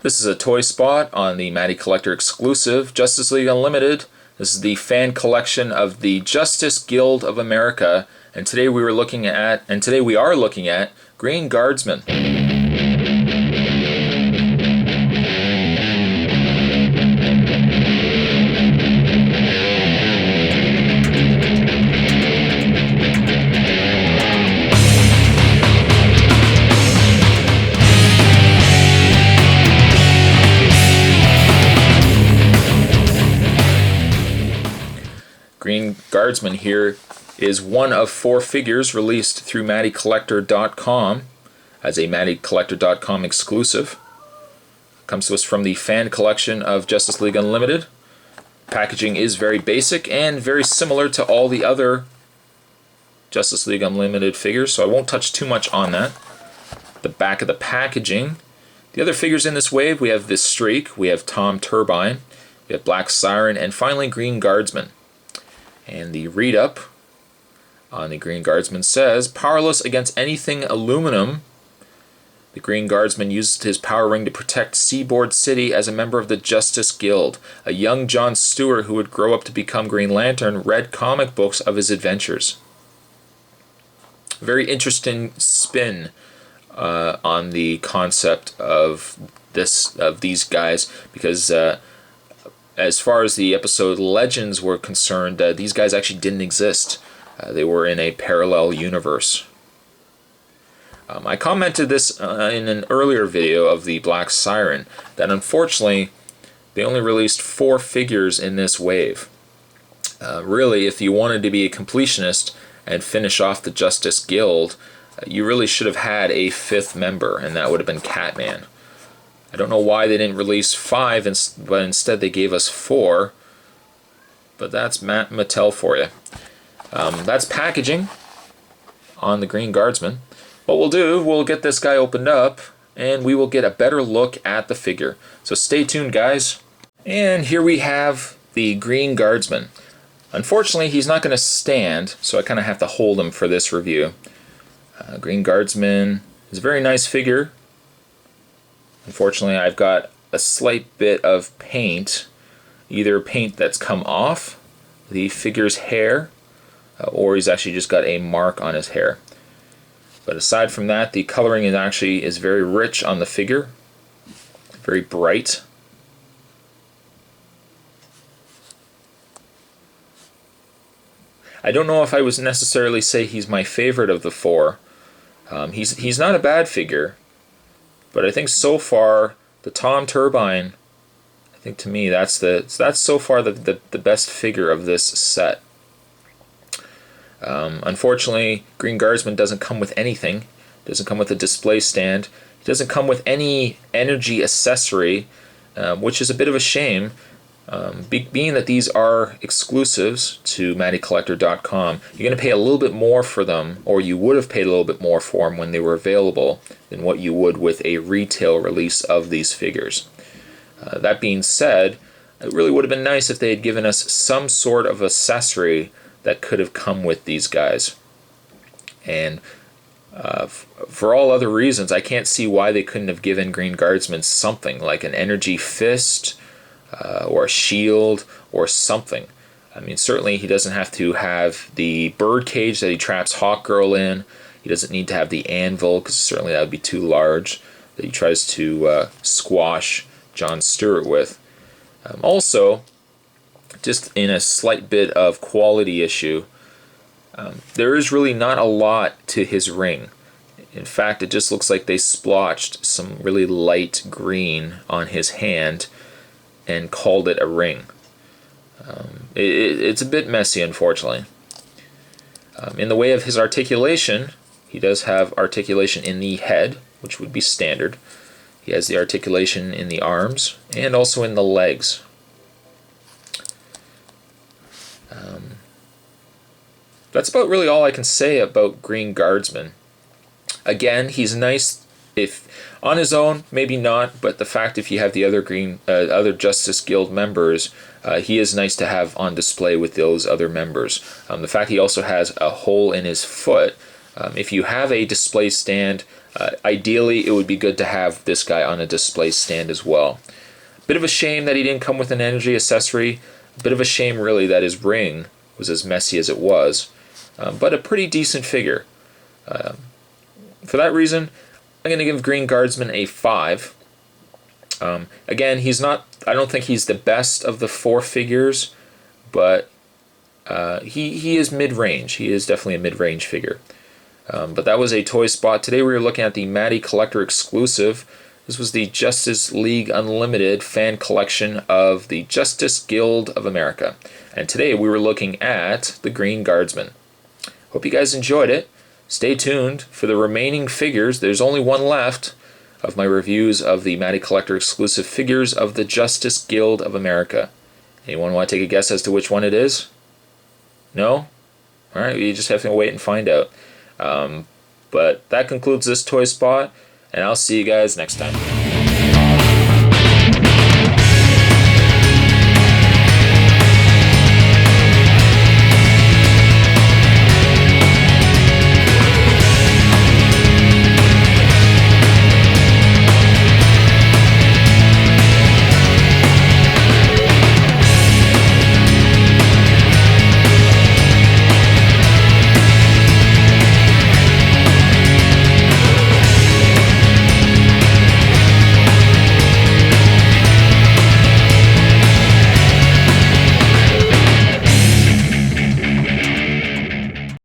This is a toy spot on the Matty Collector exclusive Justice League Unlimited. This is the fan collection of the Justice Guild of America, and today we are looking at Green Guardsman. Green Guardsman here is one of 4 figures released through MattyCollector.com as a MattyCollector.com exclusive. Comes to us from the fan collection of Justice League Unlimited. Packaging is very basic and very similar to all the other Justice League Unlimited figures, so I won't touch too much on that. The back of the packaging. The other figures in this wave, we have this Streak, we have Tom Turbine, we have Black Siren, and finally Green Guardsman. And the read-up on the Green Guardsman says, powerless against anything aluminum, the Green Guardsman used his power ring to protect Seaboard City as a member of the Justice Guild. A young John Stewart who would grow up to become Green Lantern read comic books of his adventures. Very interesting spin on the concept of these guys, because as far as the episode Legends were concerned, these guys actually didn't exist. They were in a parallel universe. I commented this in an earlier video of the Black Siren, that unfortunately they only released 4 figures in this wave. Really, if you wanted to be a completionist and finish off the Justice Guild, you really should have had a 5th member, and that would have been Catman. I don't know why they didn't release 5, but instead they gave us 4. But that's Mattel for you. That's packaging on the Green Guardsman. What we'll do, we'll get this guy opened up, and we will get a better look at the figure. So stay tuned, guys. And here we have the Green Guardsman. Unfortunately, he's not going to stand, so I kind of have to hold him for this review. Green Guardsman is a very nice figure. Unfortunately, I've got a slight bit of paint, either paint that's come off the figure's hair, or he's actually just got a mark on his hair. But aside from that, the coloring is very rich on the figure, very bright. I don't know if I would necessarily say he's my favorite of the 4. He's not a bad figure. But I think so far, the Tom Turbine, I think to me that's so far the best figure of this set. Unfortunately, Green Guardsman doesn't come with anything. Doesn't come with a display stand. He doesn't come with any energy accessory, which is a bit of a shame. Being that these are exclusives to MattyCollector.com, you're going to pay a little bit more for them, or you would have paid a little bit more for them when they were available than what you would with a retail release of these figures. That being said, it really would have been nice if they had given us some sort of accessory that could have come with these guys. And for all other reasons, I can't see why they couldn't have given Green Guardsman something like an energy fist, or a shield, or something. I mean, certainly he doesn't have to have the bird cage that he traps Hawkgirl in. He doesn't need to have the anvil, because certainly that would be too large, that he tries to squash John Stewart with. Also, just in a slight bit of quality issue, there is really not a lot to his ring. In fact, it just looks like they splotched some really light green on his hand and called it a ring. It's a bit messy, unfortunately. In the way of his articulation, he does have articulation in the head, which would be standard. He has the articulation in the arms and also in the legs. That's about really all I can say about Green Guardsman. Again, he's nice if on his own, maybe not, but the fact if you have the other Justice Guild members, he is nice to have on display with those other members. The fact he also has a hole in his foot, if you have a display stand, Ideally, it would be good to have this guy on a display stand as well. Bit of a shame that he didn't come with an energy accessory. A bit of a shame, really, that his ring was as messy as it was. But a pretty decent figure. For that reason, I'm going to give Green Guardsman a 5. Again, I don't think he's the best of the 4 figures, but he is mid-range. He is definitely a mid-range figure. But that was a toy spot. Today we were looking at the Matty Collector exclusive. This was the Justice League Unlimited fan collection of the Justice Guild of America. And today we were looking at the Green Guardsman. Hope you guys enjoyed it. Stay tuned for the remaining figures. There's only one left of my reviews of the Matty Collector exclusive figures of the Justice Guild of America. Anyone want to take a guess as to which one it is? No? Alright, you just have to wait and find out. But that concludes this toy spot, and I'll see you guys next time.